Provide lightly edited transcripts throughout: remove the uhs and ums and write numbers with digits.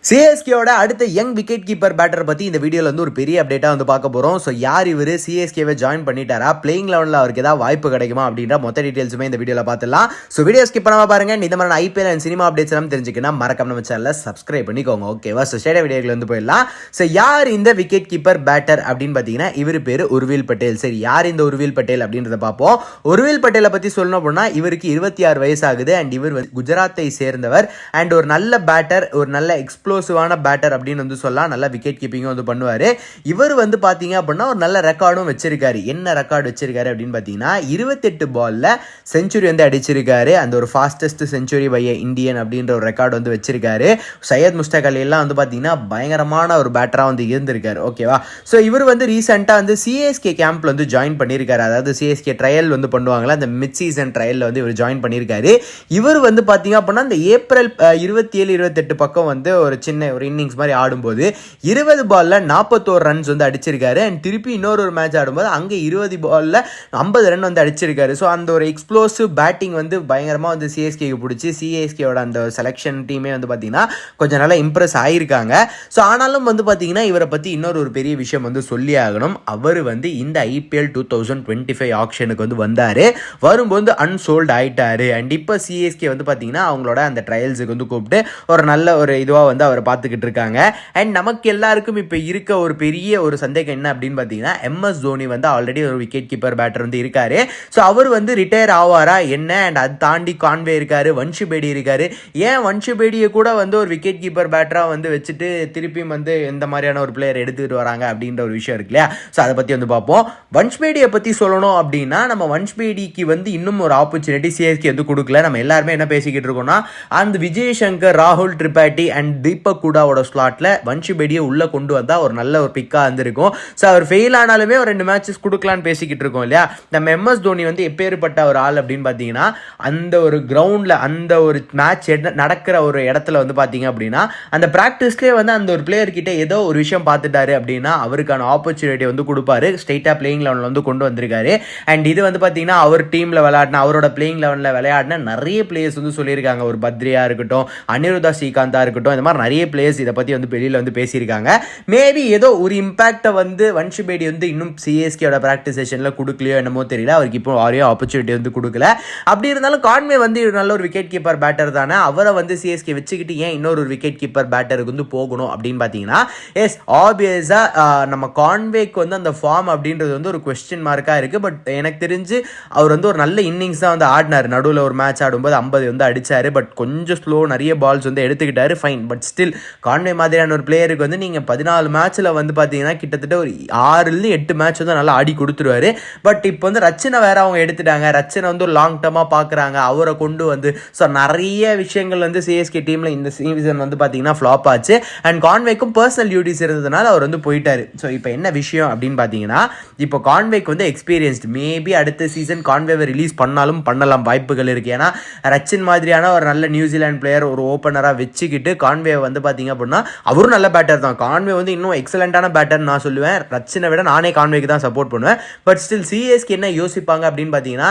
சிஎஸ்கேவோட அடுத்த young wicket keeper batter பற்றி இந்த வீடியோவில் வந்து ஒரு பெரிய அப்டேட்டாக வந்து பார்க்க போகிறோம். ஸோ யார் இவர், சிஎஸ்கேவை ஜாயின் பண்ணிட்டாரா, பிளேயிங் லெவனில் அவருக்கு ஏதாவது வாய்ப்பு கிடைக்குமா அப்படின்ற மொத்த டீட்டெயில்ஸுமே இந்த வீடியோவில் பார்த்துலாம். ஸோ வீடியோ ஸ்கிப் பண்ணாமல் பாருங்கள். இந்த மாதிரி ஐபிஎல் அண்ட் சினிமா அப்டேட்ஸ் எல்லாம் தெரிஞ்சுக்கணும் மறக்காம நம்ம சேனலில் சப்ஸ்கிரைப் பண்ணிக்கோங்க. ஓகேவா? ஸோ ஸ்டேடியா வீடியோவில் வந்து போயிடலாம். ஸோ யார் இந்த விக்கெட் கீப்பர் பேட்டர் அப்படின்னு பார்த்தீங்கன்னா இவர் பேர் உர்வில் பட்டேல். சரி, யார் இந்த உர்வில் பட்டேல் அப்படின்றத பார்ப்போம். உர்வில் பட்டேலை பற்றி சொல்லணும் அப்படின்னா இவருக்கு 26 வயசு ஆகுது. அண்ட் இவர் வந்து குஜராத்தை சேர்ந்தவர். அண்ட் ஒரு நல்ல பேட்டர், ஒரு நல்ல எக்ஸ்ப்ளோசிவான பேட்டர் அப்படின்னு வந்து சொல்லலாம். நல்ல விக்கெட் கீப்பிங்கும் வந்து பண்ணுவார். இவர் வந்து பார்த்தீங்க அப்படின்னா ஒரு நல்ல ரெக்கார்டும் வச்சிருக்காரு. என்ன ரெக்கார்டு வச்சிருக்காரு அப்படின்னு பார்த்தீங்கன்னா 28 பால்ல செஞ்சுரி வந்து அடிச்சிருக்காரு. அந்த ஒரு ஃபாஸ்டஸ்ட் செஞ்சுரி பை இந்தியன் அப்படின்ற ஒரு ரெக்கார்டு வந்து வச்சிருக்காரு. சையத் முஸ்டாக் அலி எல்லாம் வந்து பார்த்தீங்கன்னா பயங்கரமான ஒரு பேட்டராக வந்து இருந்திருக்காரு. ஓகேவா? ஸோ இவர் வந்து ரீசெண்டாக வந்து சிஎஸ்கே கேம்ப்ல வந்து ஜாயின் பண்ணியிருக்காரு. அதாவது சிஎஸ்கே ட்ரையல் வந்து பண்ணுவாங்களா, அந்த மிட் சீசன் ட்ரையலில் வந்து இவர் ஜாயின் பண்ணியிருக்காரு. இவர் வந்து பார்த்தீங்க அப்படின்னா இந்த ஏப்ரல் 27-28 பக்கம் வந்து ஒரு சின்ன ஒரு இன்னிங்ஸ் மாதிரி ஆடும்போது 20 பால்ல 41 ரன்ஸ் வந்து அடிச்சிருக்காரு. அண்ட் திருப்பி இன்னொரு மேட்ச் ஆடும்போது அங்க 20 பால்ல 50 ரன் வந்து அடிச்சிருக்காரு. ஸோ அந்த ஒரு எக்ஸ்ப்ளோசிவ் பேட்டிங் வந்து பயங்கரமா வந்து சிஎஸ்கேக்கு பிடிச்சி சிஎஸ்கேவோட அந்த செலெக்ஷன் டீமே வந்து பார்த்தீங்கன்னா கொஞ்சம் நல்லா இம்ப்ரெஸ் ஆயிருக்காங்க. ஸோ ஆனாலும் வந்து பார்த்தீங்கன்னா இவரை பற்றி இன்னொரு ஒரு பெரிய விஷயம் வந்து சொல்லி ஆகணும். அவர் வந்து இந்த ஐபிஎல் 2025 ஆக்ஷனுக்கு வந்து வந்தார். வரும்போது அன்சோல்டு ஆயிட்டாரு. அண்ட் இப்போ சிஎஸ்கே வந்து பார்த்தீங்கன்னா அவங்களோட அந்த ட்ரையல்ஸுக்கு வந்து கூப்பிட்டு ஒரு நல்ல ஒரு இதுவாக வந்து அவரை பார்த்துக்கிட்டு இருக்காங்க. அண்ட் நமக்கு எல்லாருக்கும் இப்போ இருக்க ஒரு பெரிய ஒரு சந்தேகம் என்ன அப்படின்னு பார்த்தீங்கன்னா எம்எஸ் தோனி வந்து ஆல்ரெடி ஒரு விக்கெட் கீப்பர் பேட்டர் வந்து இருக்காரு. ஸோ அவர் வந்து ரிட்டையர் ஆவாரா என்ன? அண்ட் அது தாண்டி கான்வே இருக்காரு, வன்ஷு பேடி இருக்காரு. ஏன் வன்ஷு பேடியை கூட வந்து ஒரு விக்கெட் கீப்பர் பேட்டராக வந்து வச்சுட்டு திருப்பியும் வந்து எந்த மாதிரியான ஒரு பிளேயர் எடுத்துக்கிட்டு வராங்க அப்படின்ற ஒரு விஷயம் இருக்கு இல்லையா? ஸோ அதை பற்றி வந்து பார்ப்போம். வன்ஷ் பேடியை பற்றி சொல்லணும் அப்படின்னா நம்ம வன்ஷ் பேடிக்கு வந்து இன்னும் ஒரு ஆப்பர்ச்சுனிட்டி சிஎஸ்கே வந்து கொடுக்கல. நம்ம எல்லாருமே என்ன பேசிக்கிட்டு இருக்கோம்னா அந்த விஜய் சங்கர், ராகுல் திரிபாட்டி அண்ட் தீபக் கூடாவோட ஸ்லாட்ல வன்ஷு பேடியை உள்ள கொண்டு வந்தா ஒரு நல்ல ஒரு பிக்கா இருந்திருக்கும். ஸோ அவர் ஃபெயில் ஆனாலுமே ஒரு 2 மேட்சஸ் கொடுக்கலான்னு பேசிக்கிட்டு இருக்கோம் இல்லையா? நம்ம எம்எஸ் தோனி வந்து எப்பேற்பட்ட ஒரு ஆள் அப்படின்னு பார்த்தீங்கன்னா அந்த ஒரு கிரவுண்ட்ல அந்த ஒரு மேட்ச் நடக்கிற ஒரு இடத்துல வந்து பார்த்தீங்க அப்படின்னா அந்த பிராக்டிஸ்லேயே வந்து அந்த ஒரு பிளேயர் கிட்ட ஏதோ ஒரு விஷயம் பார்த்துட்டாரு அப்படின்னா அவருக்கான ஆப்பர்ச்சுனிட்டி வந்து கொடுப்பாரு. ஸ்ட்ரெயிட்டா பிளேயிங் லெவலில் வந்து கொண்டு வந்திருக்காரு. அண்ட் இது வந்து பார்த்தீங்கன்னா அவர் டீம்ல விளையாடின, அவரோட பிளேயிங் லெவலில் விளையாடின நிறைய பிளேயர்ஸ் வந்து சொல்லியிருக்காங்க. ஒரு பத்ரியா இருக்கட்டும், அனிருத்தா ஸ்ரீகாந்தா இருக்கட்டும், இந்த மாதிரி நிறைய பிளேயர்ஸ் இதை பற்றி வந்து வெளியில் வந்து பேசியிருக்காங்க. மேபி ஏதோ ஒரு இம்பாக்டை வந்து வன்ஷு பேடி வந்து இன்னும் சிஎஸ்கேயோட பிராக்டிஸ் செஷனில் கொடுக்கலையோ என்னமோ தெரியல. அவருக்கு இப்போ ஆரியோ ஆப்பர்ச்சுனிட்டி வந்து கொடுக்கல. அப்படி இருந்தாலும் கான்வே வந்து நல்ல ஒரு விக்கெட் கீப்பர் பேட்டர் தானே, அவரை வந்து சிஎஸ்கே வச்சுக்கிட்டு ஏன் இன்னொரு ஒரு விக்கெட் கீப்பர் பேட்டருக்கு வந்து போகணும் அப்படின்னு பார்த்தீங்கன்னா எஸ் ஆப்வியஸாக நம்ம கான்வேக்கு வந்து அந்த ஃபார்ம் அப்படின்றது வந்து ஒரு கொஸ்டின் மார்க்காக இருக்குது. பட் எனக்கு தெரிஞ்சு அவர் வந்து ஒரு நல்ல இன்னிங்ஸ் தான் வந்து ஆடினார். நடுவில் ஒரு மேட்ச் ஆடும்போது 50 வந்து அடித்தார். பட் கொஞ்சம் ஸ்லோ, நிறைய பால்ஸ் வந்து எடுத்துக்கிட்டாரு. ஃபைன். பட் ஸ்டில் கான்வே மாதிரியான ஒரு பிளேயருக்கு வந்து நீங்கள் 14 மேட்ச்சில் வந்து பார்த்தீங்கன்னா கிட்டத்தட்ட ஒரு 6-8 மேட்ச் வந்து நல்லா ஆடி கொடுத்துருவாரு. பட் இப்போ வந்து ரச்சனை வேற அவங்க எடுத்துட்டாங்க. ரச்சனை வந்து ஒரு லாங் டர்மாக பார்க்குறாங்க. அவரை கொண்டு வந்து ஸோ நிறைய விஷயங்கள் வந்து சிஎஸ்கே டீமில் இந்த சீசன் வந்து பார்த்தீங்கன்னா ஃப்ளாப் ஆச்சு. அண்ட் கான்வேக்கும் பர்சனல் டியூட்டிஸ் இருந்ததுனால அவர் வந்து போயிட்டாரு. ஸோ இப்போ என்ன விஷயம் அப்படின்னு பார்த்தீங்கன்னா இப்போ கான்வேக்கு வந்து எக்ஸ்பீரியன்ஸ்டு. மேபி அடுத்த சீசன் கான்வேவை ரிலீஸ் பண்ணாலும் பண்ணலாம், வாய்ப்புகள் இருக்குது. ஏன்னா ரச்சின் மாதிரியான ஒரு நல்ல நியூசிலாந்து பிளேயர் ஒரு ஓப்பனராக வச்சுக்கிட்டு கான்வே வந்து பார்த்தீங்க அப்படின்னா அவரும் நல்ல பேட்டர் தான். கான்வே வந்து இன்னும் எக்ஸலண்டான பேட்டர் நான் சொல்லுவேன். ரச்சினை விட நானே கான்வேக்கு தான் சப்போர்ட் பண்ணுவேன். பட் ஸ்டில் சிஎஸ்கே என்ன யோசிப்பாங்க அப்படின்னு பார்த்தீங்கன்னா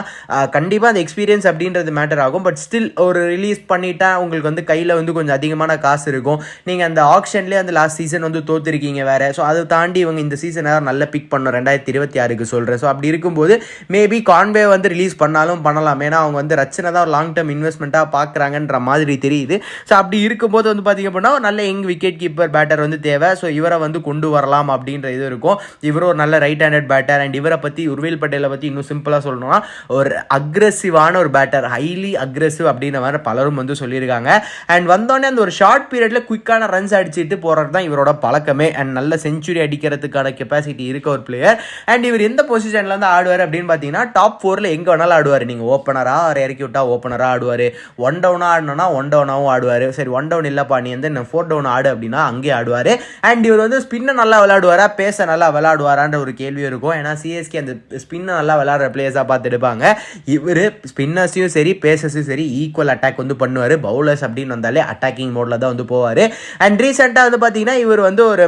கண்டிப்பாக அந்த எக்ஸ்பீரியன்ஸ் அப்படின்றது மேட்டர் ஆகும். பட் ஸ்டில் ஒரு ரிலீஸ் பண்ணிட்டா உங்களுக்கு வந்து கையில் வந்து கொஞ்சம் அதிகமான காசு இருக்கும். நீங்கள் அந்த ஆக்ஷன்லேயே அந்த லாஸ்ட் சீசன் வந்து தோத்துருக்கீங்க வேறு. ஸோ அதை தாண்டி இவங்க இந்த சீசன் நல்ல பிக் பண்ணணும் 2026க்கு சொல்கிறேன். ஸோ அப்படி இருக்கும்போது மேபி கான்வே வந்து ரிலீஸ் பண்ணாலும் பண்ணலாம். ஏன்னா அவங்க வந்து ரச்சனை தான் ஒரு லாங் டேர்ம் இன்வெஸ்ட்மெண்ட்டாக பார்க்குறாங்கன்ற மாதிரி தெரியுது. ஸோ அப்படி இருக்கும்போது வந்து பார்த்தீங்க அப்படின்னா நல்ல யங் விக்கெட் கீப்பர் பேட்டர் வந்து தேவை. ஸோ இவரை வந்து கொண்டு வரலாம் அப்படின்ற இது இருக்கும். இவரும் ஒரு நல்ல ரைட் ஹேண்டட் பேட்டர். அண்ட் இவரை பற்றி உர்வில் பட்டேலை பற்றி இன்னும் சிம்பிளாக சொல்லணும்னா ஒரு அக்ரெசிவான ஒரு பேட்டர், ஹைலி அக்ரெசிவ் அப்படின்ற மாதிரி பலரும் வந்து சொல்லியிருக்காங்க. அண்ட் வந்தோடனே அந்த ஒரு ஷார்ட் பீரியடில் குயிக்கான ரன்ஸ் அடிச்சுட்டு போகிறது தான் இவரோட பழக்கமே. அண்ட் நல்ல செஞ்சுரி அடிக்கிறதுக்கான கெப்பாசிட்டி இருக்க ஒரு பிளேயர். அண்ட் இவர் எந்த பொசிஷனில் வந்து ஆடுவார் அப்படின்னு பார்த்தீங்கன்னா டாப் 4ல் எங்கே வேணாலும் ஆடுவார். நீங்கள் ஓப்பனராக அவர் இறக்கி விட்டா ஓப்பனராக ஆடுவார். 1 டவுனாக ஆடணும்னா 1 டவுனாகவும் ஆடுவார். சரி 1 டவுன் இல்லைப்பா நீ வந்து 4 டவுன் ஆடு அப்படின்னா அங்கே ஆடுவார். அண்ட் இவர் வந்து ஸ்பின்னை நல்லா விளையாடுவாரா, பேச நல்லா விளையாடுவாரான்ற ஒரு கேள்வி இருக்கும். ஏன்னா சிஎஸ்கே அந்த ஸ்பின்னை நல்லா விளையாடுற பிளேயர்ஸாக பார்த்து எடுப்பாங்க. இவர் ஸ்பின்னர்ஸையும் சரி பேசஸையும் சரி ஈக்குவல் அட்டாக் வந்து பண்ணுவார். பவுலர்ஸ் அப்படின்னு வந்தாலே அட்டாக்கிங் மோடில் தான் வந்து போவார். அண்ட் ரீசெண்டாக வந்து பார்த்தீங்கன்னா இவர் வந்து ஒரு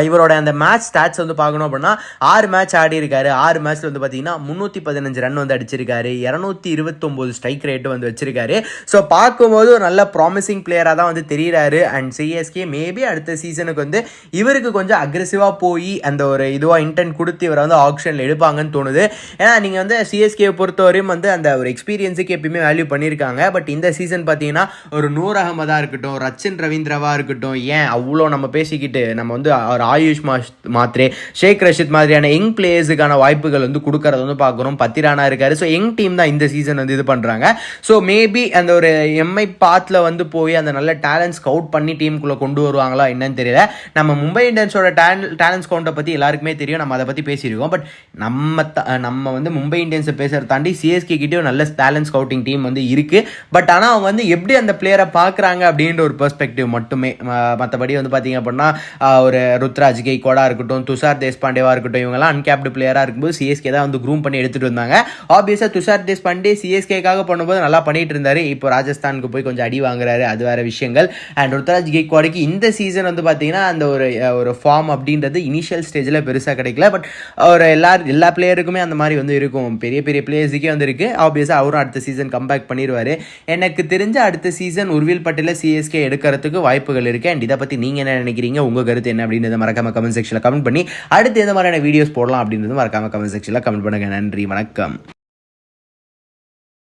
இவரோட அந்த மேட்ச் ஸ்டாட்ஸ் வந்து பார்க்கணும் அப்படின்னா 6 மேட்ச் ஆடி இருக்காரு. 6 மேட்ச்ல வந்து பார்த்தீங்கன்னா 315 ரன் வந்து அடிச்சிருக்காரு, 229 ஸ்ட்ரைக் ரேட்டு வந்து வச்சிருக்காரு. ஸோ பார்க்கும்போது ஒரு நல்ல ப்ராமிசிங் பிளேயராக தான் வந்து தெரிகிறாரு. அண்ட் சிஎஸ்கே மேபி அடுத்த சீசனுக்கு வந்து இவருக்கு கொஞ்சம் அக்ரெசிவாக போய் அந்த ஒரு இதுவாக இன்டென்ட் கொடுத்து இவரை வந்து ஆக்ஷனில் எடுப்பாங்கன்னு தோணுது. ஏன்னா நீங்கள் வந்து சிஎஸ்கே பொறுத்தவரையும் வந்து அந்த ஒரு எக்ஸ்பீரியன்ஸுக்கு எப்பயுமே வேல்யூ பண்ணியிருக்காங்க. பட் இந்த சீசன் பார்த்தீங்கன்னா ஒரு நூர் அகமதாக இருக்கட்டும், ரச்சின் ரவீந்திரவா இருக்கட்டும், ஏன் அவ்வளோ நம்ம பேசிக்கிட்டு நம்ம வந்து ஒரு ஆயுஷ் மாத்ரே, ஷேக் ரஷித் மாதிரியான யங் பிளேயர்ஸுக்கான வாய்ப்புகள் வந்து கொடுக்கறது வந்து பார்க்குறோம். பத்திரானா இருக்காரு. ஸோ யங் டீம் தான் இந்த சீசன் வந்து இது பண்ணுறாங்க. ஸோ மேபி அந்த ஒரு எம்ஐ பாத்தில் வந்து போய் அந்த நல்ல டேலண்ட் ஸ்கவுட் பண்ணி டீமுக்குள்ளே கொண்டு வருவாங்களா என்னன்னு தெரியல. நம்ம மும்பை இந்தியன்ஸோட டேலண்ட் ஸ்கவுட்டை பற்றி எல்லாருக்குமே தெரியும், நம்ம அதை பற்றி பேசியிருக்கோம். பட் நம்ம வந்து மும்பை இந்தியன்ஸை பேசுகிறத தாண்டி சிஎஸ்கே கிட்டேயும் நல்ல டேலண்ட் ஸ்கவுட்டிங் டீம் வந்து இருக்குது. பட் ஆனால் அவங்க வந்து எப்படி அந்த பிளேயரை பார்க்குறாங்க அப்படின்ற ஒரு பெர்ஸ்பெக்டிவ் மட்டுமே. மற்றபடி வந்து பார்த்தீங்க அப்படின்னா ஒரு ருத்ராஜ் கெய்க்வாடா இருக்கட்டும், துஷார் தேஷ்பாண்டேவா இருக்கட்டும், இவங்கெல்லாம் அன்கேப்டு பிளேயராக இருக்கும்போது சிஎஸ்கே தான் வந்து க்ரூம் பண்ணி எடுத்துகிட்டு வந்தாங்க. ஆப்வியஸாக துஷார் தேஷ்பாண்டே சிஎஸ்கேக்காக பண்ணும்போது நல்லா பண்ணிட்டு இருந்தாரு. இப்போ ராஜஸ்தானுக்கு போய் கொஞ்சம் அடி வாங்குறாரு, அது வேற விஷயங்கள். அண்ட் ருத்ராஜ் கெய்க்வாடுக்கு இந்த சீசன் வந்து பார்த்தீங்கன்னா அந்த ஒரு ஃபார்ம் அப்படின்றது இனிஷியல் ஸ்டேஜில் பெருசாக கிடைக்கல. பட் ஒரு எல்லா பிளேயருக்குமே அந்த மாதிரி வந்து இருக்கும், பெரிய பெரிய பிளேயர்ஸுக்கே வந்து இருக்குது. ஆப்வியஸாக அவரும் அடுத்த சீசன் கம்பேக் பண்ணிடுவார். எனக்கு தெரிஞ்ச அடுத்த சீசன் உர்வில் பட்டேலை சிஎஸ்கே எடுக்கிறதுக்கு வாய்ப்புகள் இருக்குது. அண்ட் இதை பற்றி நீங்கள் என்ன நினைக்கிறீங்க, உங்கள் கருத்து என்ன அப்படின்றத மறக்காம கமெண்ட் செக்ஷனில் கமெண்ட் பண்ணி அடுத்து எந்த மாதிரியான வீடியோஸ் போடலாம் அப்படின்றது மறக்காம கமெண்ட் செக்ஷனில் கமெண்ட் பண்ணுங்க. நன்றி, வணக்கம்.